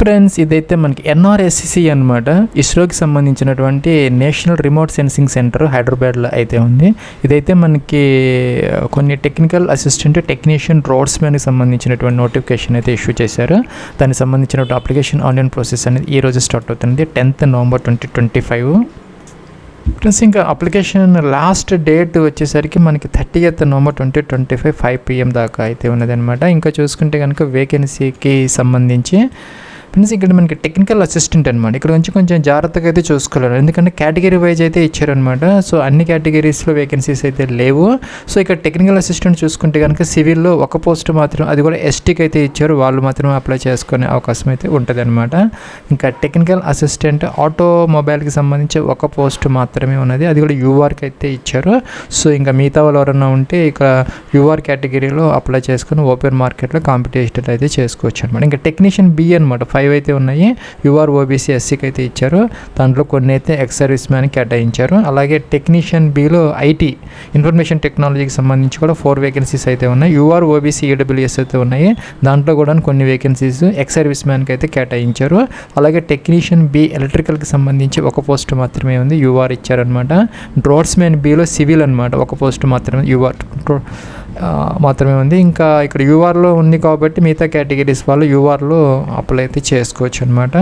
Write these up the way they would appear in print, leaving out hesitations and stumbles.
Friends, ఇదైతే మనకి NRSC అనమాట. ఇస్రోకి సంబంధించినటువంటి నేషనల్ రిమోట్ సెన్సింగ్ సెంటర్ హైదరాబాద్లో అయితే ఉంది. ఇదైతే మనకి కొన్ని టెక్నికల్ అసిస్టెంట్, టెక్నీషియన్, రోడ్స్ మ్యాన్కి సంబంధించినటువంటి నోటిఫికేషన్ అయితే ఇష్యూ చేశారు. దానికి సంబంధించినటువంటి అప్లికేషన్ ఆన్లైన్ ప్రాసెస్ అనేది ఈ రోజు స్టార్ట్ అవుతుంది, 10th November 2025. ప్లస్ ఇంకా అప్లికేషన్ లాస్ట్ డేట్ వచ్చేసరికి మనకి 30th November 2025 5 PM దాకా అయితే ఉన్నదనమాట. ఇంకా చూసుకుంటే కనుక వేకెన్సీకి సంబంధించి ఫ్రెండ్స్ ఇక్కడ మనకి టెక్నికల్ అసిస్టెంట్ అనమాట. ఇక్కడ నుంచి కొంచెం జాగ్రత్తగా అయితే చూసుకోవాలి, ఎందుకంటే కేటగిరీ వైజ్ అయితే ఇచ్చారనమాట. సో అన్ని కేటగిరీస్లో వేకెన్సీస్ అయితే లేవు. సో ఇక్కడ టెక్నికల్ అసిస్టెంట్ చూసుకుంటే కనుక సివిల్లో ఒక పోస్ట్ మాత్రం, అది కూడా ఎస్టీకి అయితే ఇచ్చారు, వాళ్ళు మాత్రం అప్లై చేసుకునే అవకాశం అయితే ఉంటుంది అనమాట. ఇంకా టెక్నికల్ అసిస్టెంట్ ఆటోమొబైల్కి సంబంధించి ఒక పోస్ట్ మాత్రమే ఉన్నది, అది కూడా యూఆర్కి అయితే ఇచ్చారు. సో ఇంకా మిగతా వాళ్ళు ఎవరన్నా ఉంటే ఇక్కడ యూఆర్ కేటగిరీలో అప్లై చేసుకుని ఓపెన్ మార్కెట్లో కాంపిటీషన్ అయితే చేసుకోవచ్చు అనమాట. ఇంకా టెక్నీషియన్ బి అనమాట, 5 అయితే ఉన్నాయి. యూఆర్ ఓబీసీ ఎస్సీకి అయితే ఇచ్చారు, దాంట్లో కొన్ని అయితే ఎక్స్ సర్వీస్ మ్యాన్కి కేటాయించారు. అలాగే టెక్నీషియన్ బిలో ఐటీ ఇన్ఫర్మేషన్ టెక్నాలజీకి సంబంధించి కూడా 4 వేకెన్సీస్ అయితే ఉన్నాయి. యూఆర్ ఓబీసీ ఈడబ్ల్యూఎస్ అయితే ఉన్నాయి, దాంట్లో కూడా కొన్ని వేకెన్సీస్ ఎక్స్ సర్వీస్ మ్యాన్కి అయితే కేటాయించారు. అలాగే టెక్నీషియన్ బి ఎలక్ట్రికల్కి సంబంధించి ఒక పోస్ట్ మాత్రమే ఉంది, యూఆర్ ఇచ్చారనమాట. డ్రోట్స్ మ్యాన్ బిలో సివిల్ అనమాట, ఒక పోస్ట్ మాత్రమే యూఆర్ మాత్రమే ఉంది. ఇంకా ఇక్కడ యూఆర్లో ఉంది కాబట్టి మిగతా కేటగిరీస్ వాళ్ళు యూఆర్లో అప్లై అయితే చేసుకోవచ్చు అనమాట.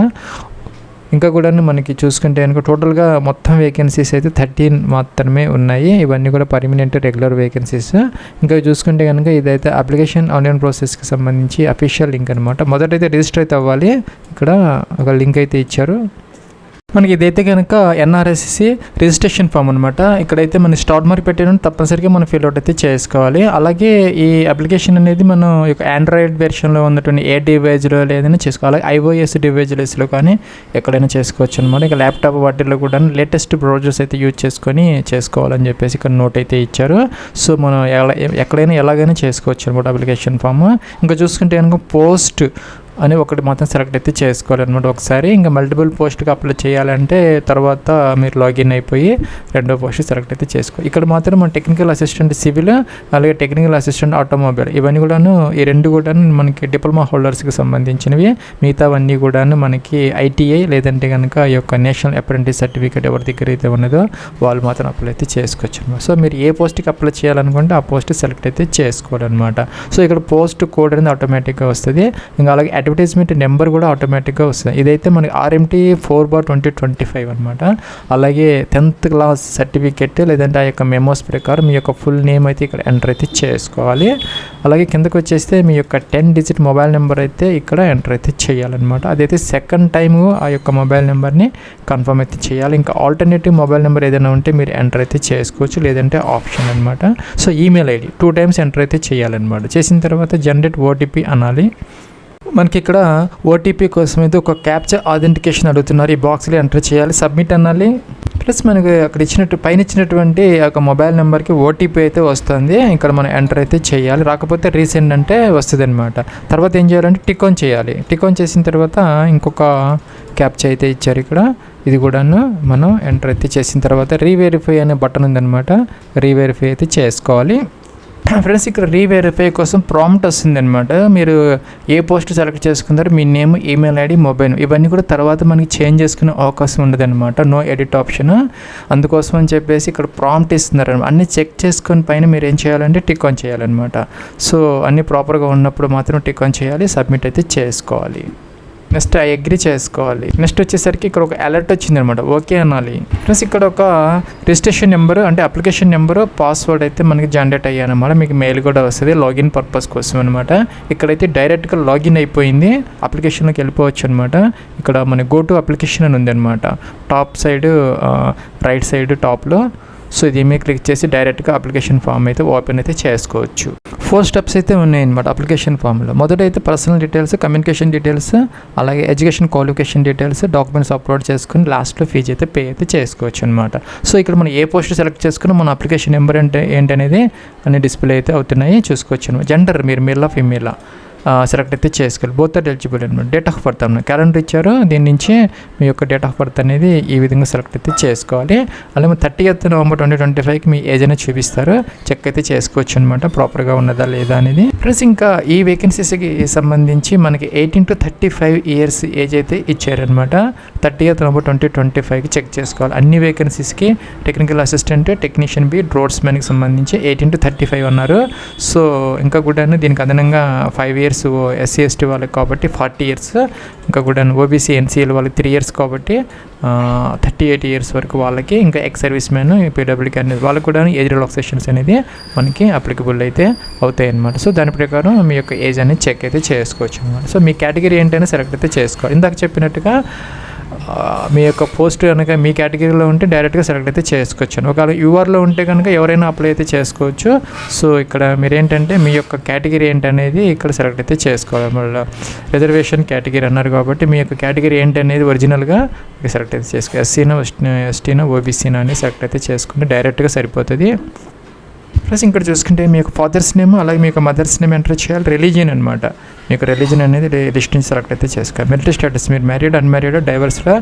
ఇంకా కూడా మనకి చూసుకుంటే కనుక టోటల్గా మొత్తం వేకెన్సీస్ అయితే 13 మాత్రమే ఉన్నాయి. ఇవన్నీ కూడా పర్మనెంట్ రెగ్యులర్ వేకెన్సీస్. ఇంకా చూసుకుంటే కనుక ఇదైతే అప్లికేషన్ ఆన్లైన్ ప్రాసెస్కి సంబంధించి అఫీషియల్ లింక్ అనమాట. మొదటైతే రిజిస్టర్ అయితే అవ్వాలి, ఇక్కడ ఒక లింక్ అయితే ఇచ్చారు మనకి. ఇదైతే కనుక ఎన్ఆర్ఎస్సి రిజిస్ట్రేషన్ ఫామ్ అనమాట. ఇక్కడైతే మనం స్టార్ట్ మార్క్ పెట్టడం తప్పనిసరిగా మనం ఫిల్అవుట్ అయితే చేసుకోవాలి. అలాగే ఈ అప్లికేషన్ అనేది మనం ఆండ్రాయిడ్ వెర్షన్లో ఉన్నటువంటి ఏ డివైజ్లో లేదని చేసుకోవాలి, అలాగే ఐఓఎస్ డివైజ్లో కానీ ఎక్కడైనా చేసుకోవచ్చు అనమాట. ఇక ల్యాప్టాప్ వాటిల్లో కూడా లేటెస్ట్ బ్రౌజర్స్ అయితే యూజ్ చేసుకొని చేసుకోవాలని చెప్పేసి ఇక్కడ నోట్ అయితే ఇచ్చారు. సో మనం ఎక్కడైనా ఎలాగైనా చేసుకోవచ్చు అనమాట అప్లికేషన్ ఫామ్. ఇంకా చూసుకుంటే కనుక పోస్ట్ అని ఒకటి మాత్రం సెలెక్ట్ అయితే చేసుకోవాలన్నమాట ఒకసారి. ఇంకా మల్టిపుల్ పోస్ట్కి అప్లై చేయాలంటే తర్వాత మీరు లాగిన్ అయిపోయి రెండో పోస్ట్ సెలెక్ట్ అయితే చేసుకోవాలి. ఇక్కడ మాత్రం మన టెక్నికల్ అసిస్టెంట్ సివిల్, అలాగే టెక్నికల్ అసిస్టెంట్ ఆటోమొబైల్, ఇవన్నీ కూడాను ఈ రెండు కూడా మనకి డిప్లొమా హోల్డర్స్కి సంబంధించినవి. మిగతావన్నీ కూడాను మనకి ఐటీఐ లేదంటే కనుక ఈ యొక్క నేషనల్ అప్రెంటిస్ సర్టిఫికేట్ ఎవరి దగ్గర అయితే ఉన్నదో వాళ్ళు మాత్రం అప్లై అయితే చేసుకోవచ్చు అనమాట. సో మీరు ఏ పోస్ట్కి అప్లై చేయాలనుకుంటే ఆ పోస్ట్ సెలెక్ట్ అయితే చేసుకోవాలన్నమాట. సో ఇక్కడ పోస్ట్ కోడ్ అనేది ఆటోమేటిక్గా వస్తుంది. ఇంకా అలాగే అడ్వర్టైజ్మెంట్ నెంబర్ కూడా ఆటోమేటిక్గా వస్తుంది. ఇదైతే మనకి RMT 4/2025 అనమాట. అలాగే 10th క్లాస్ సర్టిఫికేట్ లేదంటే ఆ యొక్క మెమోస్ ప్రకారం మీ యొక్క ఫుల్ నేమ్ అయితే ఇక్కడ ఎంటర్ అయితే చేసుకోవాలి. అలాగే కిందకు వచ్చేస్తే మీ యొక్క 10 డిజిట్ మొబైల్ నెంబర్ అయితే ఇక్కడ ఎంటర్ అయితే చేయాలన్నమాట. అదైతే సెకండ్ టైం ఆ యొక్క మొబైల్ నెంబర్ని కన్ఫర్మ్ అయితే చేయాలి. ఇంకా ఆల్టర్నేటివ్ మొబైల్ నెంబర్ ఏదైనా ఉంటే మీరు ఎంటర్ అయితే చేసుకోవచ్చు, లేదంటే ఆప్షన్ అనమాట. So email ID 2 times enter అయితే చేయాలన్నమాట. చేసిన తర్వాత జనరేట్ ఓటీపీ అనాలి. మనకి ఇక్కడ ఓటీపీ కోసం అయితే ఒక క్యాప్చర్ ఆథెంటికేషన్ అడుగుతున్నారు, ఈ బాక్స్లో ఎంటర్ చేయాలి, సబ్మిట్ అనాలి. ప్లస్ మనకి అక్కడ పైన ఇచ్చినటువంటి ఒక మొబైల్ నెంబర్కి ఓటీపీ అయితే వస్తుంది, ఇక్కడ మనం ఎంటర్ అయితే చేయాలి. రాకపోతే రీసెండ్ అంటే వస్తుంది అనమాట. తర్వాత ఏం చేయాలంటే టిక్ ఆన్ చేయాలి. టిక్ ఆన్ చేసిన తర్వాత ఇంకొక క్యాప్చర్ అయితే ఇచ్చారు ఇక్కడ, ఇది కూడాను మనం ఎంటర్ అయితే చేసిన తర్వాత రీవెరిఫై అనే బటన్ ఉందన్నమాట, రీవెరిఫై అయితే చేసుకోవాలి. ఫ్రెండ్స్ ఇక్కడ రీవెరిఫై కోసం ప్రాంప్ట్ వస్తుంది అనమాట. మీరు ఏ పోస్ట్ సెలెక్ట్ చేసుకున్నారో మీ నేమ్, ఈమెయిల్ ఐడి, మొబైల్, ఇవన్నీ కూడా తర్వాత మనకి చేంజ్ చేసుకునే అవకాశం ఉండదు అనమాట, నో ఎడిట్ ఆప్షన్. అందుకోసం అని చెప్పేసి ఇక్కడ ప్రాంప్ట్ ఇస్తున్నారు అనమాట. అన్నీ చెక్ చేసుకొని పైన మీరు ఏం చేయాలంటే టిక్ ఆన్ చేయాలన్నమాట. సో అన్నీ ప్రాపర్గా ఉన్నప్పుడు మాత్రం టిక్ ఆన్ చేయాలి, సబ్మిట్ అయితే చేసుకోవాలి. నెక్స్ట్ ఐ అగ్రీ చేసుకోవాలి. నెక్స్ట్ వచ్చేసరికి ఇక్కడ ఒక అలర్ట్ వచ్చింది అనమాట, ఓకే అనాలి. ప్లస్ ఇక్కడ ఒక రిజిస్ట్రేషన్ నెంబరు అంటే అప్లికేషన్ నెంబరు, పాస్వర్డ్ అయితే మనకి జనరేట్ అయ్యానమాట. మీకు మెయిల్ కూడా వస్తుంది లాగిన్ పర్పస్ కోసం అనమాట. ఇక్కడైతే డైరెక్ట్గా లాగిన్ అయిపోయింది, అప్లికేషన్లోకి వెళ్ళిపోవచ్చు అనమాట. ఇక్కడ మన గో టు అప్లికేషన్ అని ఉంది అనమాట, టాప్ సైడ్ రైట్ సైడ్ టాప్లో. సో ఇది మీద క్లిక్ చేసి డైరెక్ట్గా అప్లికేషన్ ఫామ్ అయితే ఓపెన్ అయితే చేసుకోవచ్చు. 4 steps అయితే ఉన్నాయన్నమాట అప్లికేషన్ ఫామ్లో. మొదట అయితే పర్సనల్ డీటెయిల్స్, కమ్యూనికేషన్ డీటెయిల్స్, అలాగే education qualification details, documents upload చేసుకుని లాస్ట్లో ఫీజు అయితే పే అయితే చేసుకోవచ్చు అనమాట. సో ఇక్కడ మనం ఏ పోస్ట్ సెలెక్ట్ చేసుకుని మన అప్లికేషన్ నెంబర్ అంటే ఏంటనేది అన్ని డిస్ప్లే అయితే అవుతున్నాయి, చూసుకోవచ్చు అనమాట. జెండర్ మీరు మేలా ఫీమేలా, సెలెక్ట్ అయితే చేసుకోవాలి. బోత్ ఆర్ ఎలిజిబుల్ అనమాట. డేట్ ఆఫ్ బర్త్ అన్నమాట, క్యాలెండర్ ఇచ్చారు, దీని నుంచి మీ యొక్క డేట్ ఆఫ్ బర్త్ అనేది ఈ విధంగా సెలెక్ట్ అయితే చేసుకోవాలి. అలాగే 30th November 2025కి మీ ఏజ్ అనేది చూపిస్తారు, చెక్ అయితే చేసుకోవచ్చు అనమాట ప్రాపర్గా ఉన్నదా లేదా అనేది. ప్లస్ ఇంకా ఈ వేకెన్సీస్కి సంబంధించి మనకి 18 to 35 years ఏజ్ అయితే ఇచ్చారనమాట. 30th November 2025కి చెక్ చేసుకోవాలి. అన్ని వేకెన్సీస్కి టెక్నికల్ అసిస్టెంట్, టెక్నీషియన్ బి, డ్రోట్స్మెన్కి సంబంధించి 18 to 35 అన్నారు. సో ఇంకా కూడా దీనికి అదనంగా 5 years SC ST వాళ్ళకి కాబట్టి 40 years, ఇంకా కూడా OBC NCL వాళ్ళకి 3 years కాబట్టి 38 years వరకు వాళ్ళకి, ఇంకా ఎక్స్ సర్వీస్ మ్యాన్, PWD అనేది వాళ్ళకి కూడా ఏజ్ రిలాక్సేషన్స్ అనేది మనకి అప్లికబుల్ అయితే అవుతాయి అనమాట. సో దాని ప్రకారం మీ యొక్క ఏజ్ అనేది చెక్ అయితే చేసుకోవచ్చు అనమాట. సో మీ కేటగిరీ ఏంటనే సెలెక్ట్ అయితే చేసుకోవాలి. ఇందాక చెప్పినట్టుగా మీ యొక్క పోస్ట్ కనుక మీ కేటగిరీలో ఉంటే డైరెక్ట్గా సెలెక్ట్ అయితే చేసుకోవచ్చు. ఒకవేళ యూఆర్లో ఉంటే కనుక ఎవరైనా అప్లై అయితే చేసుకోవచ్చు. సో ఇక్కడ మీరేంటంటే మీ యొక్క కేటగిరీ ఏంటనేది ఇక్కడ సెలెక్ట్ అయితే చేసుకోవాలి. మళ్ళీ రిజర్వేషన్ కేటగిరీ అన్నారు కాబట్టి మీ యొక్క కేటగిరీ ఏంటి అనేది ఒరిజినల్గా సెలెక్ట్ అయితే చేసుకోవాలి. ఎస్సీనా, ఎస్టీనా, ఓబీసీనా అని సెలెక్ట్ అయితే చేసుకుంటే డైరెక్ట్గా సరిపోతుంది. ప్లస్ ఇక్కడ చూసుకుంటే మీ యొక్క ఫాదర్స్ నేమ్ అలాగే మీ యొక్క మదర్స్ నేమ్ ఎంటర్ చేయాలి. రిలీజియన్ అనమాట, మీ యొక్క రిలీజియన్ అనేది లిస్ట్ నుంచి సెలెక్ట్ అయితే చేసుకోవాలి. మిలిటరీ స్టేటస్ మీరు మ్యారీడ్, అన్మ్యారీడ్, డైవర్స్గా,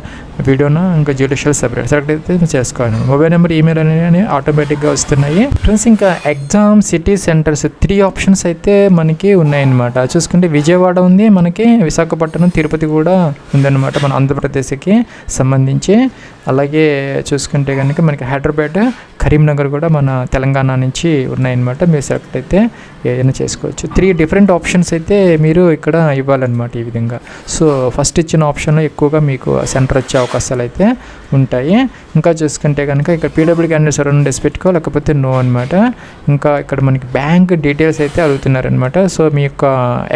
వీడియోనా, ఇంకా జ్యుడిషియల్ సెపరేట్ సెలెక్ట్ అయితే చేసుకోవాలి. మొబైల్ నెంబర్, ఈమెయిల్ అనేవి ఆటోమేటిక్గా వస్తున్నాయి. ప్లస్ ఇంకా ఎగ్జామ్ సిటీ సెంటర్స్ 3 options అయితే మనకి ఉన్నాయన్నమాట. చూసుకుంటే విజయవాడ ఉంది మనకి, విశాఖపట్నం, తిరుపతి కూడా ఉందన్నమాట మన ఆంధ్రప్రదేశ్కి సంబంధించి. అలాగే చూసుకుంటే కనుక మనకి హైదరాబాద్, కరీంనగర్ కూడా మన తెలంగాణ నుంచి ఉన్నాయన్నమాట. మీరు సెలెక్ట్ అయితే ఏదైనా చేసుకోవచ్చు. 3 different options అయితే మీరు ఇక్కడ ఇవ్వాలన్నమాట ఈ విధంగా. సో ఫస్ట్ ఇచ్చిన ఆప్షన్లో ఎక్కువగా మీకు సెంటర్ వచ్చే అవకాశాలు అయితే ఉంటాయి. ఇంకా చూసుకుంటే కనుక ఇక్కడ PWD క్యాండిడేట్స్ ఎవరైనా డెస్ పెట్టుకో, లేకపోతే నో అనమాట. ఇంకా ఇక్కడ మనకి బ్యాంక్ డీటెయిల్స్ అయితే అడుగుతున్నారనమాట. సో మీ యొక్క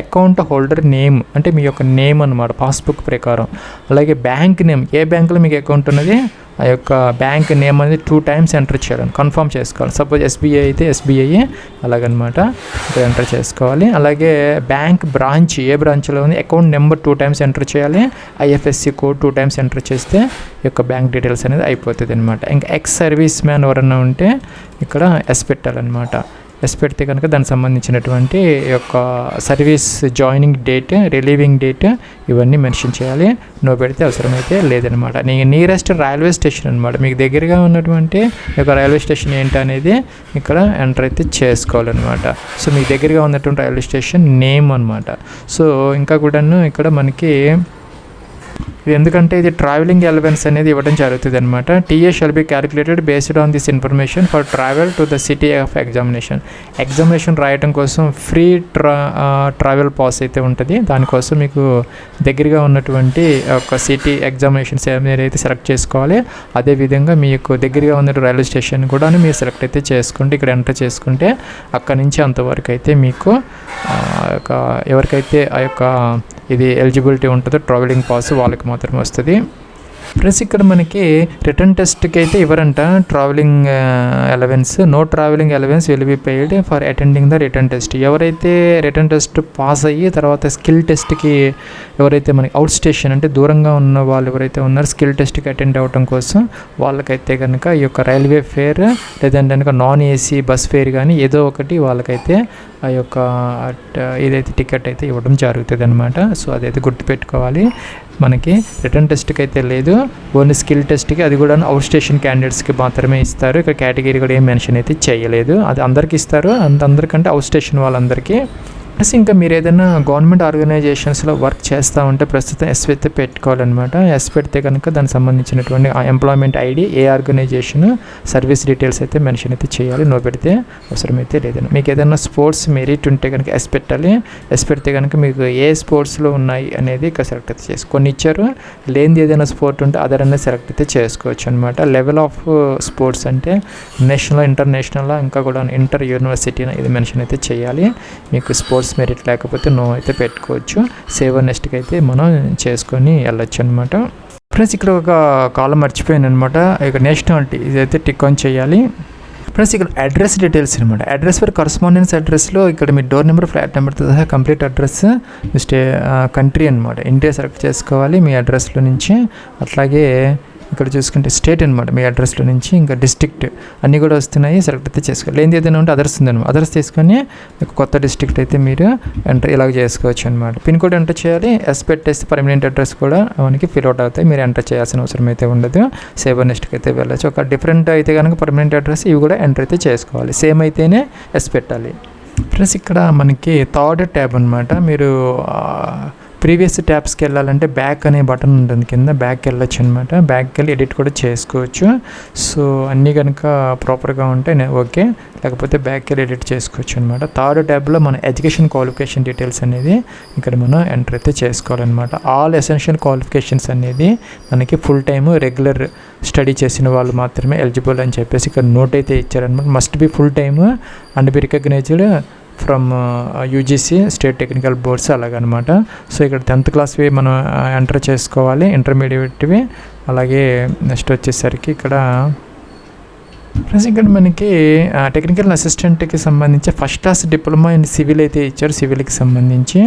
అకౌంట్ హోల్డర్ నేమ్ అంటే మీ యొక్క నేమ్ అనమాట పాస్బుక్ ప్రకారం. అలాగే బ్యాంక్ నేమ్, ఏ బ్యాంకులో మీకు అకౌంట్ ఉన్నది ఆ యొక్క బ్యాంక్ నేమ్ అనేది 2 times ఎంటర్ చేయాలని కన్ఫర్మ్ చేసుకోవాలి. సపోజ్ SBI అయితే SBI అలాగనమాట ఇక్కడ ఎంటర్ చేసుకోవాలి. అలాగే బ్యాంక్ బ్రాంచ్ ఏ బ్రాంచ్లో ఉంది, అకౌంట్ నెంబర్ 2 times ఎంటర్ చేయాలి. IFSC కోడ్ 2 times ఎంటర్ చేస్తే ఈ యొక్క బ్యాంక్ డీటెయిల్స్ అనేది అయిపోతుంది అనమాట. ఇంకా ఎక్స్ సర్వీస్ మ్యాన్ ఎవరన్నా ఉంటే ఇక్కడ ఎస్ పెట్టాలన్నమాట. ఎస్ పెడితే కనుక దానికి సంబంధించినటువంటి యొక్క service joining date, relieving date ఇవన్నీ మెన్షన్ చేయాలి. నో పెడితే అవసరమైతే లేదనమాట. నియరెస్ట్ రైల్వే స్టేషన్ అనమాట, మీకు దగ్గరగా ఉన్నటువంటి యొక్క రైల్వే స్టేషన్ ఏంటి అనేది ఇక్కడ ఎంటర్ అయితే చేసుకోవాలన్నమాట. సో మీకు దగ్గరగా ఉన్నటువంటి రైల్వే స్టేషన్ నేమ్ అనమాట. సో ఇంకా కూడాను ఇక్కడ మనకి ఇది ఎందుకంటే ఇది ట్రావెలింగ్ అలవెన్స్ అనేది ఇవ్వడం జరుగుతుంది అనమాట. TA shall be calculated based on this information for travel to the city of examination రాయటం కోసం ఫ్రీ ట్రావెల్ పాస్ అయితే ఉంటుంది. దానికోసం మీకు దగ్గరగా ఉన్నటువంటి ఒక సిటీ ఎగ్జామినేషన్స్ అయితే సెలెక్ట్ చేసుకోవాలి. అదేవిధంగా మీకు దగ్గరగా ఉన్న రైల్వే స్టేషన్ కూడా మీరు సెలెక్ట్ అయితే చేసుకుంటే ఇక్కడ ఎంటర్ చేసుకుంటే అక్కడి నుంచి అంతవరకు అయితే మీకు ఎవరికైతే ఆ యొక్క ఇది ఎలిజిబిలిటీ ఉంటుందో ట్రావెలింగ్ పాస్ వాళ్ళకి మాత్రమే వస్తుంది. ప్లస్ ఇక్కడ మనకి రిటర్న్ టెస్ట్కి అయితే ఇవ్వరంట travelling allowance. No travelling allowance will be paid for attending the return test. ఎవరైతే రిటర్న్ టెస్ట్ పాస్ అయ్యి తర్వాత స్కిల్ టెస్ట్కి ఎవరైతే మనకి అవుట్ స్టేషన్ అంటే దూరంగా ఉన్న వాళ్ళు ఎవరైతే ఉన్నారో స్కిల్ టెస్ట్కి అటెండ్ అవ్వడం కోసం వాళ్ళకైతే కనుక ఈ యొక్క రైల్వే ఫేర్ లేదంటే కనుక నాన్ AC బస్ ఫేర్ కానీ ఏదో ఒకటి వాళ్ళకైతే ఆ యొక్క ఏదైతే టికెట్ అయితే ఇవ్వడం జరుగుతుంది అనమాట. సో అదైతే గుర్తుపెట్టుకోవాలి. మనకి రిటర్న్ టెస్ట్కి అయితే లేదు, ఓన్లీ స్కిల్ టెస్ట్కి, అది కూడా అవుట్ స్టేషన్ క్యాండిడేట్స్కి మాత్రమే ఇస్తారు. ఇక్కడ కేటగిరీ కూడా ఏం మెన్షన్ అయితే చేయలేదు, అది అందరికి ఇస్తారు, అందరికంటే అవుట్ స్టేషన్ వాళ్ళందరికీ. ప్లస్ ఇంకా మీరు ఏదైనా గవర్నమెంట్ ఆర్గనైజేషన్స్లో వర్క్ చేస్తూ ఉంటే ప్రస్తుతం ఎస్ అయితే పెట్టుకోవాలన్నమాట. ఎస్ పెడితే కనుక దానికి సంబంధించినటువంటి ఎంప్లాయ్మెంట్ ID, ఏ ఆర్గనైజేషన్, సర్వీస్ డీటెయిల్స్ అయితే మెన్షన్ అయితే చేయాలి. నో పెడితే అవసరమైతే లేదని. మీకు ఏదైనా స్పోర్ట్స్ మెరిట్ ఉంటే కనుక ఎస్ పెట్టాలి. ఎస్ పెడితే కనుక మీకు ఏ స్పోర్ట్స్లో ఉన్నాయి అనేది ఇక్కడ సెలెక్ట్ అయితే చేసుకో. కొన్ని ఇచ్చారు, లేనిది ఏదైనా స్పోర్ట్ ఉంటే అదర్ అనేది సెలెక్ట్ అయితే చేసుకోవచ్చు అనమాట. లెవెల్ ఆఫ్ స్పోర్ట్స్ అంటే నేషనల్, ఇంటర్నేషనల్, ఇంకా కూడా ఇంటర్ యూనివర్సిటీ ఇది మెన్షన్ అయితే చేయాలి. మీకు స్పోర్ట్స్ మెరిట్ లేకపోతే నో అయితే పెట్టుకోవచ్చు. సేవ్ నెక్స్ట్కి అయితే మనం చేసుకొని వెళ్ళొచ్చు అనమాట. ప్లస్ ఇక్కడ ఒక కాలం మర్చిపోయాను అనమాట. ఇక నేషనాలిటీ ఇదైతే టిక్ ఆన్ చేయాలి. ప్లస్ ఇక్కడ అడ్రస్ డీటెయిల్స్ అనమాట. అడ్రస్ ఫర్ కరస్పాండెన్స్ అడ్రస్లో ఇక్కడ మీ డోర్ నెంబర్, ఫ్లాట్ నెంబర్తో సహా కంప్లీట్ అడ్రస్, కంట్రీ అనమాట, ఇండియా సెలెక్ట్ చేసుకోవాలి మీ అడ్రస్లో నుంచి. అట్లాగే ఇక్కడ చూసుకుంటే స్టేట్ అనమాట, మీ అడ్రస్లో నుంచి ఇంకా డిస్ట్రిక్ట్ అన్నీ కూడా వస్తున్నాయి. సెలెక్ట్ అయితే చేసుకోవాలి. లేని ఏదైనా ఉంటే అదర్స్ ఉందన్నమాట, అదర్స్ తీసుకొని కొత్త డిస్ట్రిక్ట్ అయితే మీరు ఎంటర్ ఇలాగ చేసుకోవచ్చు అనమాట. పిన్ కోడ్ ఎంటర్ చేయాలి. ఎస్ పెట్టేస్తే పర్మనెంట్ అడ్రస్ కూడా మనకి ఫిల్ అవుట్ అవుతాయి. మీరు ఎంటర్ చేయాల్సిన అవసరం అయితే ఉండదు. సేవ్ నెక్స్ట్కి అయితే వెళ్ళచ్చు. ఒక డిఫరెంట్ అయితే కనుక పర్మనెంట్ అడ్రస్ ఇవి కూడా ఎంటర్ అయితే చేసుకోవాలి. సేమ్ అయితేనే ఎస్ పెట్టాలి. ఫ్రెండ్స్ ఇక్కడ మనకి థర్డ్ ట్యాబ్ అనమాట. మీరు ప్రీవియస్ ట్యాబ్స్కి వెళ్ళాలంటే బ్యాక్ అనే బటన్ ఉంటుంది కింద, బ్యాక్కి వెళ్ళొచ్చు అనమాట. బ్యాక్కి వెళ్ళి ఎడిట్ కూడా చేసుకోవచ్చు. సో అన్నీ కనుక ప్రాపర్గా ఉంటే ఓకే, లేకపోతే బ్యాక్కి వెళ్ళి ఎడిట్ చేసుకోవచ్చు అనమాట. థర్డ్ ట్యాబ్లో మన ఎడ్యుకేషన్ క్వాలిఫికేషన్ డీటెయిల్స్ అనేది ఇక్కడ మనం ఎంటర్ అయితే చేసుకోవాలన్నమాట. ఆల్ ఎసెన్షియల్ క్వాలిఫికేషన్స్ అనేది మనకి ఫుల్ టైమ్ రెగ్యులర్ స్టడీ చేసిన వాళ్ళు మాత్రమే ఎలిజిబుల్ అని చెప్పేసి ఇక్కడ నోట్ అయితే ఇచ్చారనమాట. Must be full time and be recognised from UGC state technical boards అలాగనమాట. సో ఇక్కడ 10th క్లాస్వి మనం ఎంటర్ చేసుకోవాలి, ఇంటర్మీడియట్వి. అలాగే నెక్స్ట్ వచ్చేసరికి ఇక్కడ ఫ్రెండ్స్ ఇక్కడ మనకి టెక్నికల్ అసిస్టెంట్కి సంబంధించి first class diploma in civil అయితే ఇచ్చారు, సివిల్కి సంబంధించి.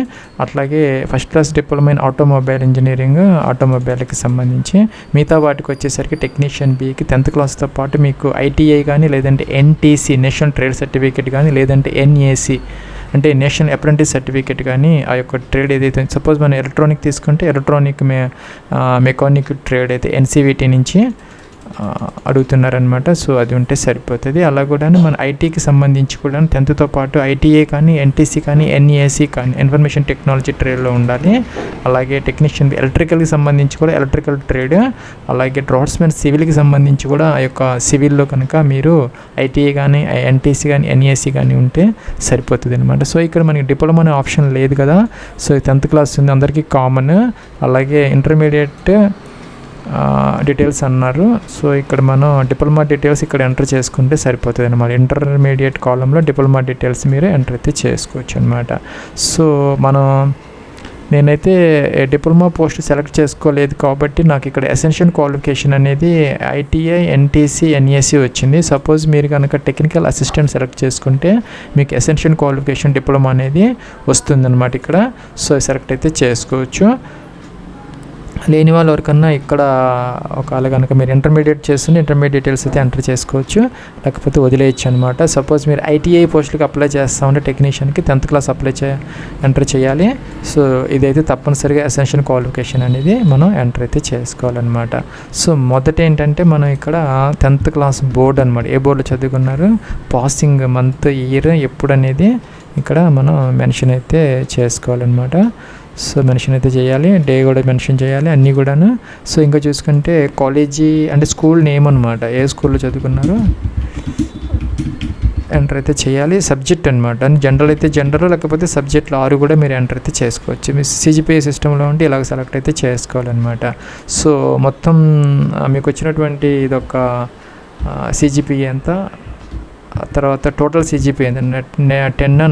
అట్లాగే first class diploma in automobile engineering, ఆటోమొబైల్కి సంబంధించి. మిగతా వాటికి వచ్చేసరికి టెక్నీషియన్ బికి 10th క్లాస్తో పాటు మీకు ఐటీఐ కానీ, లేదంటే ఎన్టీసీ నేషనల్ ట్రేడ్ సర్టిఫికేట్ కానీ, లేదంటే ఎన్ఏసి అంటే నేషనల్ అప్రెంటిస్ సర్టిఫికేట్ కానీ, ఆ యొక్క ట్రేడ్ ఏదైతే సపోజ్ మనం ఎలక్ట్రానిక్ తీసుకుంటే ఎలక్ట్రానిక్ మెకానిక్ ట్రేడ్ అయితే ఎన్సీవీటీ నుంచి అడుగుతున్నారనమాట. సో అది ఉంటే సరిపోతుంది. అలా కూడా మన ఐటీకి సంబంధించి కూడా 10th పాటు ఐటీఏ కానీ, ఎన్టీసీ కానీ, ఎన్ఈఏసీ కానీ ఇన్ఫర్మేషన్ టెక్నాలజీ ట్రేడ్లో ఉండాలి. అలాగే టెక్నీషియన్ ఎలక్ట్రికల్కి సంబంధించి కూడా ఎలక్ట్రికల్ ట్రేడ్, అలాగే డ్రాఫ్ట్స్మెన్ సివిల్కి సంబంధించి కూడా ఆ యొక్క సివిల్లో కనుక మీరు ఐటీఏ కానీ, ఎన్టీసీ కానీ, ఎన్ఈఏసీ కానీ ఉంటే సరిపోతుంది అనమాట. సో ఇక్కడ మనకి డిప్లొమా అనే ఆప్షన్ లేదు కదా. సో 10th క్లాస్ ఉంది, అందరికీ కామన్. అలాగే ఇంటర్మీడియట్ డీటెయిల్స్ అన్నారు. సో ఇక్కడ మనం డిప్లొమా డీటెయిల్స్ ఇక్కడ ఎంటర్ చేసుకుంటే సరిపోతుంది అనమాట. ఇంటర్మీడియట్ కాలంలో డిప్లొమా డీటెయిల్స్ మీరు ఎంటర్ అయితే చేసుకోవచ్చు అనమాట. సో నేనైతే డిప్లొమా పోస్ట్ సెలెక్ట్ చేసుకోలేదు కాబట్టి నాకు ఇక్కడ ఎసెన్షియల్ క్వాలిఫికేషన్ అనేది ఐటీఐ, ఎన్టీసీ, ఎన్ఏసీ వచ్చింది. సపోజ్ మీరు కనుక టెక్నికల్ అసిస్టెంట్ సెలెక్ట్ చేసుకుంటే మీకు ఎసెన్షియల్ క్వాలిఫికేషన్ డిప్లొమా అనేది వస్తుందన్నమాట ఇక్కడ. సో సెలెక్ట్ అయితే చేసుకోవచ్చు. లేని వాళ్ళు ఎవరికన్నా ఇక్కడ ఒకవేళ కనుక మీరు ఇంటర్మీడియట్ చేస్తుంటే ఇంటర్మీడియట్ డీటెయిల్స్ అయితే ఎంటర్ చేసుకోవచ్చు, లేకపోతే వదిలేయచ్చు అనమాట. సపోజ్ మీరు ఐటీఐ పోస్టులకు అప్లై చేస్తూ ఉంటే టెక్నీషియన్కి 10th క్లాస్ ఎంటర్ చేయాలి. సో ఇదైతే తప్పనిసరిగా ఎసెన్షియల్ క్వాలిఫికేషన్ అనేది మనం ఎంటర్ అయితే చేసుకోవాలన్నమాట. సో మొదట ఏంటంటే మనం ఇక్కడ 10th క్లాస్ బోర్డు అనమాట, ఏ బోర్డులో చదువుకున్నారు, పాసింగ్ మంత్, ఇయర్ ఎప్పుడు అనేది ఇక్కడ మనం మెన్షన్ అయితే చేసుకోవాలన్నమాట. సో మెన్షన్ అయితే చేయాలి, డే కూడా మెన్షన్ చేయాలి, అన్నీ కూడాను. సో ఇంకా చూసుకుంటే కాలేజీ అంటే స్కూల్ నేమ్ అనమాట, ఏ స్కూల్లో చదువుకున్నారో ఎంటర్ అయితే చేయాలి. సబ్జెక్ట్ అనమాట, జనరల్ అయితే జనరల్, లేకపోతే సబ్జెక్ట్లో 6 కూడా మీరు ఎంటర్ అయితే చేసుకోవచ్చు. మీ సిజిపిఐ సిస్టంలో ఉంటే ఇలాగ సెలెక్ట్ అయితే చేసుకోవాలన్నమాట. సో మొత్తం మీకు వచ్చినటువంటి ఇదొక సిజిపిఐ అంతా, తర్వాత టోటల్ సిజిపి 10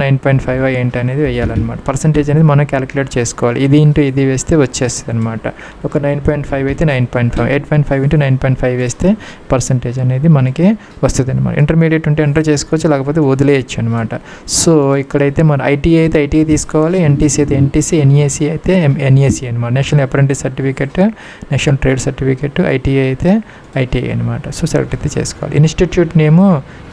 9.5 ఏంటి అనేది వేయాలన్నమాట. పర్సంటేజ్ అనేది మనం క్యాలిక్యులేట్ చేసుకోవాలి. ఇది ఇంటూ ఇది వేస్తే వచ్చేస్తుంది అనమాట. ఒక 9.5 అయితే 9.5, 8.5 ఇంటూ 9.5 వేస్తే పర్సంటేజ్ అనేది మనకి వస్తుంది అనమాట. ఇంటర్మీడియట్ ఉంటే ఎంటర్ చేసుకోవచ్చు, లేకపోతే వదిలేయచ్చు అనమాట. సో ఇక్కడైతే మన ఐటీఐ అయితే ఐటీఐ తీసుకోవాలి, ఎన్టీసీ అయితే ఎన్టీసీ, ఎన్ఈఏసీ అయితే ఎన్ఈఏసీ అనమాట, national apprentice certificate, national trade certificate, ITI అయితే ఐటీఐ అనమాట. సో సెలెక్ట్ అయితే చేసుకోవాలి. ఇన్స్టిట్యూట్ నేము,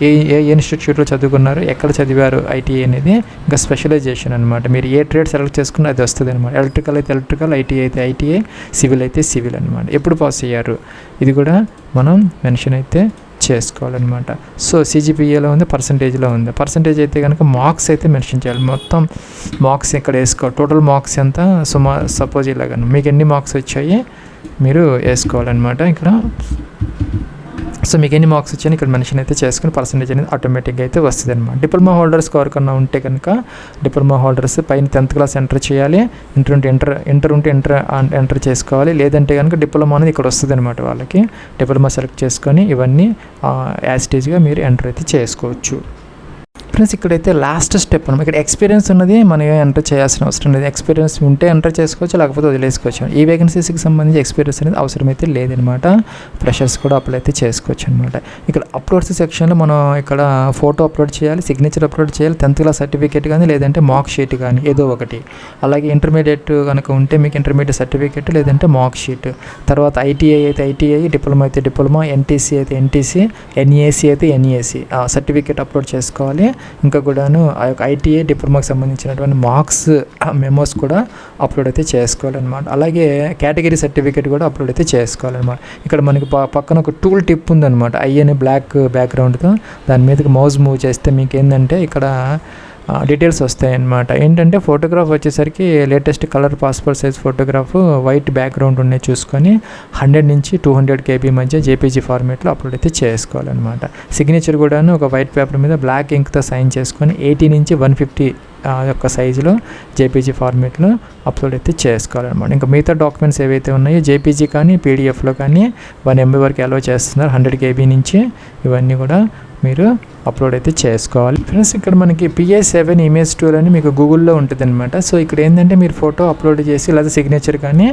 ఏ ఇన్స్టిట్యూట్లో చదువుకున్నారు, ఎక్కడ చదివారు ఐటీఐ అనేది, ఇంకా స్పెషలైజేషన్ అనమాట. మీరు ఏ ట్రేడ్ సెలెక్ట్ చేసుకున్నా అది వస్తుంది అనమాట. ఎలక్ట్రికల్ అయితే ఎలక్ట్రికల్, ఐటీఐ అయితే ఐటీఐ, సివిల్ అయితే సివిల్ అనమాట. ఎప్పుడు పాస్ అయ్యారు ఇది కూడా మనం మెన్షన్ అయితే చేసుకోవాలన్నమాట. సో సిజిపిఏలో ఉంది, పర్సంటేజ్లో ఉంది. పర్సంటేజ్ అయితే కనుక మార్క్స్ అయితే మెన్షన్ చేయాలి. మొత్తం మార్క్స్ ఇక్కడ వేసుకోవాలి. టోటల్ మార్క్స్ ఎంత, సపోజ్ ఇలాగ మీకు ఎన్ని మార్క్స్ వచ్చాయి మీరు వేసుకోవాలన్నమాట ఇక్కడ. సో మీకు ఎన్ని మార్క్స్ వచ్చాయని ఇక్కడ మెన్షన్ అయితే చేసుకుని పర్సంటేజ్ అనేది ఆటోమేటిక్గా అయితే వస్తుంది అనమాట. డిప్లొమా హోల్డర్స్ ఎవరికన్నా ఉంటే కనుక డిప్లొమా హోల్డర్స్ పైన 10th క్లాస్ ఎంటర్ చేయాలి, ఇంటర్ ఉంటే ఎంటర్ చేసుకోవాలి. లేదంటే కనుక డిప్లొమా అనేది ఇక్కడ వస్తుంది అనమాట. వాళ్ళకి డిప్లొమా సెలెక్ట్ చేసుకొని ఇవన్నీ యాజ్ ఇట్ ఈజ్గా మీరు ఎంటర్ అయితే చేసుకోవచ్చు. ఫ్రెండ్స్ ఇక్కడైతే లాస్ట్ స్టెప్ అనమాట. ఇక్కడ ఎక్స్పీరియన్స్ ఉన్నది మనం ఎంటర్ చేయాల్సిన అవసరం లేదు. ఎక్స్పీరియన్స్ ఉంటే ఎంటర్ చేసుకోవచ్చు, లేకపోతే వదిలేసుకోవచ్చు. ఈ వేకెన్సీస్కి సంబంధించి ఎక్స్పీరియన్స్ అనేది అవసరమైతే లేదనమాట. ఫ్రెషర్స్ కూడా అప్లై అయితే చేసుకోవచ్చు అనమాట. ఇక్కడ అప్లోడ్స్ సెక్షన్లో మనం ఇక్కడ ఫోటో అప్లోడ్ చేయాలి, సిగ్నేచర్ అప్లోడ్ చేయాలి, 10th క్లాస్ సర్టిఫికేట్ కానీ లేదంటే మాక్ షీట్ కానీ ఏదో ఒకటి. అలాగే ఇంటర్మీడియట్ కనుక ఉంటే మీకు ఇంటర్మీడియట్ సర్టిఫికేట్ లేదంటే మాక్ షీట్. తర్వాత ఐటీఐ అయితే ఐటీఐ, డిప్లొమా అయితే డిప్లొమా, ఎన్టీసీ అయితే ఎన్టీసీ, ఎన్ఈఏసీ అయితే ఎన్ఈఏసీ సర్టిఫికేట్ అప్లోడ్ చేసుకోవాలి. ఇంకా కూడాను ఆ యొక్క ఐటీఐ డిప్లొమాకి సంబంధించినటువంటి మార్క్స్ మెమోస్ కూడా అప్లోడ్ అయితే చేసుకోవాలన్నమాట. అలాగే కేటగిరీ సర్టిఫికేట్ కూడా అప్లోడ్ అయితే చేసుకోవాలన్నమాట. ఇక్కడ మనకి పక్కన ఒక టూల్ టిప్ ఉందన్నమాట, ఐ అనే బ్లాక్ బ్యాక్గ్రౌండ్తో. దాని మీదకి మౌస్ మూవ్ చేస్తే మీకు ఏంటంటే ఇక్కడ డీటెయిల్స్ వస్తాయి అన్నమాట. ఏంటంటే ఫోటోగ్రాఫ్ వచ్చేసరికి latest colour passport size photograph white background ఉన్నాయి చూసుకొని 100 నుంచి 200 KB మధ్య జేపీజీ ఫార్మేట్లో అప్లోడ్ అయితే చేసుకోవాలన్నమాట. సిగ్నేచర్ కూడాను ఒక వైట్ పేపర్ మీద బ్లాక్ ఇంక్తో సైన్ చేసుకొని 80 నుంచి 150 యొక్క సైజులో జేపీజీ ఫార్మేట్లో అప్లోడ్ అయితే చేసుకోవాలన్నమాట. ఇంకా మిగతా డాక్యుమెంట్స్ ఏవైతే ఉన్నాయో జేపీజీ కానీ పీడిఎఫ్లో కానీ 1 MB వరకు అలో చేస్తున్నారు, 100 KB నుంచి. ఇవన్నీ కూడా మీరు అప్లోడ్ అయితే చేసుకోవాలి. ఫ్రెండ్స్ ఇక్కడ మనకి PA7 ఇమేజ్ టూల్ అని మీకు గూగుల్లో ఉంటుంది అనమాట. సో ఇక్కడ ఏంటంటే మీరు ఫోటో అప్లోడ్ చేసి లేదా సిగ్నేచర్ కానీ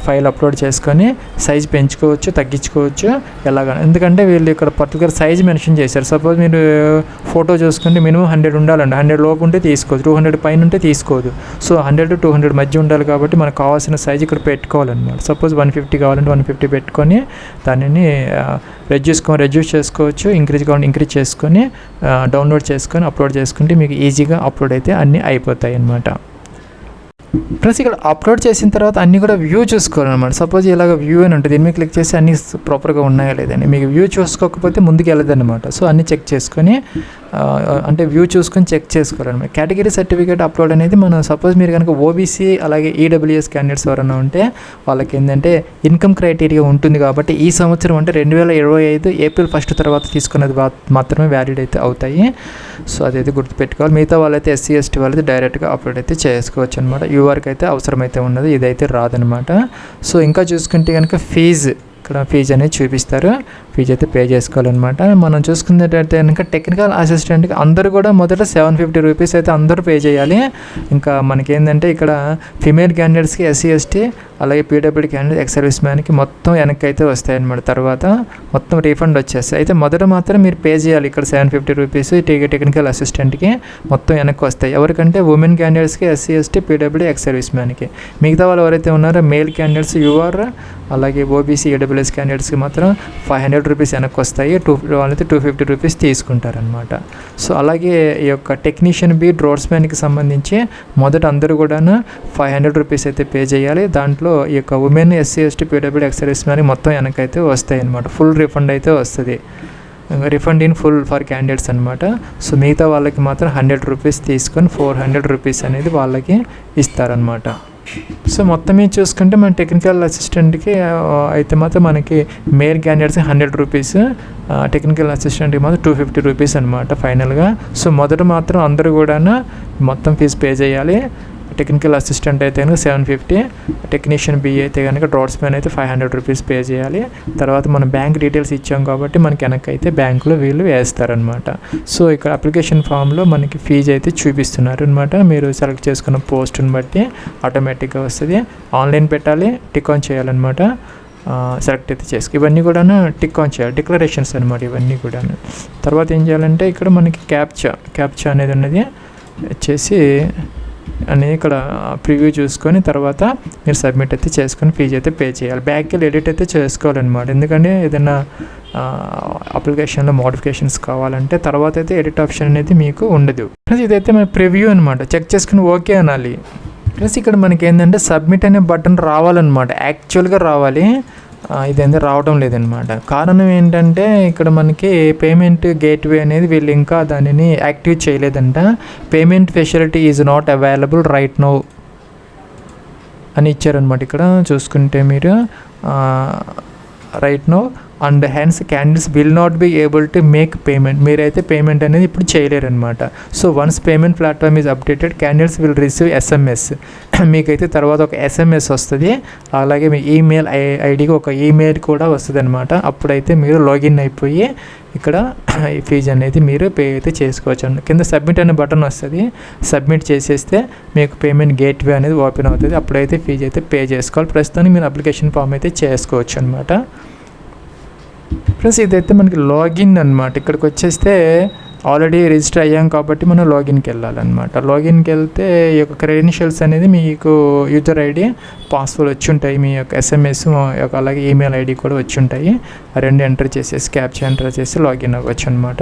ఫైల్ అప్లోడ్ చేసుకొని సైజ్ పెంచుకోవచ్చు, తగ్గించుకోవచ్చు ఎలాగ. ఎందుకంటే వీళ్ళు ఇక్కడ పర్టికులర్ సైజ్ మెన్షన్ చేశారు. సపోజ్ మీరు ఫోటో చూసుకుంటే మినిమం 100 ఉండాలండి, 100 లోపు ఉంటే తీసుకోవచ్చు, 200 పైన ఉంటే తీసుకోదు. సో 100 to 200 మధ్య ఉండాలి కాబట్టి మనకు కావాల్సిన సైజ్ ఇక్కడ పెట్టుకోవాలన్నమాట. సపోజ్ 150 కావాలంటే 150 పెట్టుకొని దానిని రెడ్యూస్ చేసుకోవచ్చు, ఇంక్రీజ్ కావాలంటే ఇంక్రీజ్ చేసుకొని డౌన్లోడ్ చేసుకొని అప్లోడ్ చేసుకుంటే మీకు ఈజీగా అప్లోడ్ అయితే అన్నీ అయిపోతాయి అన్నమాట. ప్లస్ ఇక్కడ అప్లోడ్ చేసిన తర్వాత అన్నీ కూడా వ్యూ చూసుకోవాలన్నమాట. సపోజ్ ఇలాగ వ్యూ అని ఉంటుంది, దీని మీద క్లిక్ చేసి అన్నీ ప్రాపర్గా ఉన్నాయా లేదని. మీకు వ్యూ చూసుకోకపోతే ముందుకు వెళ్ళదన్నమాట. సో అన్నీ చెక్ చేసుకొని అంటే వ్యూ చూసుకొని చెక్ చేసుకోవాలన్నమాట. కేటగిరీ సర్టిఫికేట్ అప్లోడ్ అనేది మనం సపోజ్ మీరు కనుక ఓబీసీ అలాగే ఈడబ్ల్యూఎస్ క్యాండిడేట్స్ ఎవరైనా ఉంటే వాళ్ళకి ఏంటంటే ఇన్కమ్ క్రైటీరియా ఉంటుంది కాబట్టి ఈ సంవత్సరం అంటే 2025 ఏప్రిల్ 1 తర్వాత తీసుకున్నది మాత్రమే వ్యాలిడ్ అయితే అవుతాయి. సో అదైతే గుర్తుపెట్టుకోవాలి. మిగతా వాళ్ళైతే SC ST వాళ్ళైతే డైరెక్ట్గా అప్లోడ్ అయితే చేసుకోవచ్చు అనమాట. యూఆర్కి అయితే అవసరమైతే ఉన్నది, ఇదైతే రాదనమాట. సో ఇంకా చూసుకుంటే కనుక ఫీజు, ఇక్కడ ఫీజు అనేది చూపిస్తారు, ఫీజు అయితే పే చేసుకోవాలన్నమాట. మనం చూసుకున్నట్టయితే కనుక టెక్నికల్ అసిస్టెంట్కి అందరూ కూడా మొదట 750 రూపీస్ అయితే అందరూ పే చేయాలి. ఇంకా మనకేంటంటే ఇక్కడ ఫిమేల్ క్యాండిడేట్స్కి SC ST అలాగే PWD క్యాండిడేట్ ఎక్స్ సర్వీస్ మ్యాన్కి మొత్తం వెనక్కి అయితే వస్తాయి అన్నమాట. తర్వాత మొత్తం రీఫండ్ వచ్చేస్తాయి. అయితే మొదట మాత్రం మీరు పే చేయాలి. ఇక్కడ 750 రూపీస్ టెక్నికల్ అసిస్టెంట్కి మొత్తం వెనక్కి వస్తాయి. ఎవరికంటే ఉమెన్ క్యాండిడేట్స్కి SC ST PWD ex service మ్యాన్కి. మిగతా వాళ్ళు ఎవరైతే ఉన్నారో మేల్ క్యాండిడేట్స్ UR అలాగే OBC EWS క్యాండిడేట్స్కి మాత్రం 500 రూపీస్ వెనక్కి వస్తాయి. వాళ్ళైతే 250 రూపీస్ తీసుకుంటారనమాట. సో అలాగే ఈ యొక్క టెక్నీషియన్ బి డ్రోర్స్మ్యాన్కి సంబంధించి మొదట అందరూ కూడాను 500 రూపీస్ అయితే పే చేయాలి. దాంట్లో ఈ యొక్క women SC ST PWD ex service మ్యాన్కి మొత్తం వెనకైతే వస్తాయి అనమాట. ఫుల్ రిఫండ్ అయితే వస్తుంది, refund in full for candidates అనమాట. సో మిగతా వాళ్ళకి మాత్రం 100 రూపీస్ తీసుకొని 400 రూపీస్ అనేది వాళ్ళకి ఇస్తారనమాట. సో మొత్తం మీద చూసుకుంటే మన టెక్నికల్ అసిస్టెంట్కి అయితే మాత్రం మనకి మేల్ క్యాండిడేట్స్కి 100 రూపీస్, టెక్నికల్ అసిస్టెంట్కి మాత్రం 250 రూపీస్ అనమాట ఫైనల్గా. సో మొదట మాత్రం అందరూ కూడా మొత్తం ఫీజు పే చేయాలి. టెక్నికల్ అసిస్టెంట్ అయితే కనుక 750, టెక్నీషియన్ బి అయితే కనుక డ్రాట్స్మెన్ అయితే 500 రూపీస్ పే చేయాలి. తర్వాత మనం బ్యాంక్ డీటెయిల్స్ ఇచ్చాం కాబట్టి మనకి వెనక్కి అయితే బ్యాంకులో వీళ్ళు వేస్తారనమాట. సో ఇక్కడ అప్లికేషన్ ఫామ్లో మనకి ఫీజు అయితే చూపిస్తున్నారు అనమాట. మీరు సెలెక్ట్ చేసుకున్న పోస్ట్ని బట్టి ఆటోమేటిక్గా వస్తుంది. ఆన్లైన్ పెట్టాలి, టిక్ ఆన్ చేయాలన్నమాట. సెలెక్ట్ అయితే చేసుకో, ఇవన్నీ కూడా టిక్ ఆన్ చేయాలి, డిక్లరేషన్స్ అనమాట ఇవన్నీ కూడా. తర్వాత ఏం చేయాలంటే ఇక్కడ మనకి క్యాప్చా అనేది ఉన్నది వచ్చేసి అనేది ఇక్కడ ప్రివ్యూ చూసుకొని తర్వాత మీరు సబ్మిట్ అయితే చేసుకొని ఫీజు అయితే పే చేయాలి. బ్యాక్కి ఎడిట్ అయితే చేసుకోవాలన్నమాట. ఎందుకంటే ఏదైనా అప్లికేషన్లో మోడిఫికేషన్స్ కావాలంటే తర్వాత అయితే ఎడిట్ ఆప్షన్ అనేది మీకు ఉండదు. ఇదైతే మన ప్రివ్యూ అనమాట, చెక్ చేసుకుని ఓకే అనాలి. ప్లస్ ఇక్కడ మనకి ఏంటంటే సబ్మిట్ అనే బటన్ రావాలన్నమాట, యాక్చువల్గా రావాలి. ఇదేందో రావడం లేదనమాట. కారణం ఏంటంటే ఇక్కడ మనకి పేమెంట్ గేట్వే అనేది వీళ్ళు ఇంకా దానిని యాక్టివ్ చేయలేదంట. Payment facility is not available right now అని ఇచ్చారనమాట. ఇక్కడ చూసుకుంటే మీరు right now and hence candidates will not be able to make payment. మీరైతే పేమెంట్ అనేది ఇప్పుడు చేయలేరు అనమాట. So once payment platform is updated candidates will receive SMS. మీకైతే తర్వాత ఒక ఎస్ఎంఎస్ వస్తుంది, అలాగే మీ ఈమెయిల్ ఐడికి ఒక ఈమెయిల్ కూడా వస్తుంది అనమాట. అప్పుడైతే మీరు లాగిన్ అయిపోయి ఇక్కడ ఈ ఫీజు అనేది మీరు పే అయితే చేసుకోవచ్చు అండి. కింద సబ్మిట్ అనే బటన్ వస్తుంది, సబ్మిట్ చేసేస్తే మీకు పేమెంట్ గేట్వే అనేది ఓపెన్ అవుతుంది. అప్పుడైతే ఫీజు అయితే పే చేసుకోవాలి. ప్రస్తుతానికి మీరు అప్లికేషన్ ఫామ్ అయితే చేసుకోవచ్చు అనమాట. ప్లస్ ఇదైతే మనకి లాగిన్ అనమాట. ఇక్కడికి వచ్చేస్తే ఆల్రెడీ రిజిస్టర్ అయ్యాం కాబట్టి మనం లాగిన్కి వెళ్ళాలన్నమాట. లాగిన్కి వెళ్తే ఈ యొక్క క్రెడెన్షియల్స్ అనేది మీకు యూజర్ ఐడి, పాస్వర్డ్ వచ్చి ఉంటాయి, మీ యొక్క ఎస్ఎంఎస్ అలాగే ఈమెయిల్ ఐడి కూడా వచ్చి ఉంటాయి. ఆ రెండు ఎంటర్ చేసేసి క్యాప్చా ఎంటర్ చేసి లాగిన్ అవ్వచ్చు అనమాట.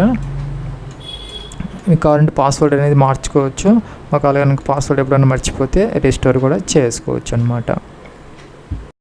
మీకు కావాలంటే పాస్వర్డ్ అనేది మార్చుకోవచ్చు. ఒకవేళ కనుక పాస్వర్డ్ ఎప్పుడైనా మర్చిపోతే రిస్టోర్ కూడా చేసుకోవచ్చు అనమాట.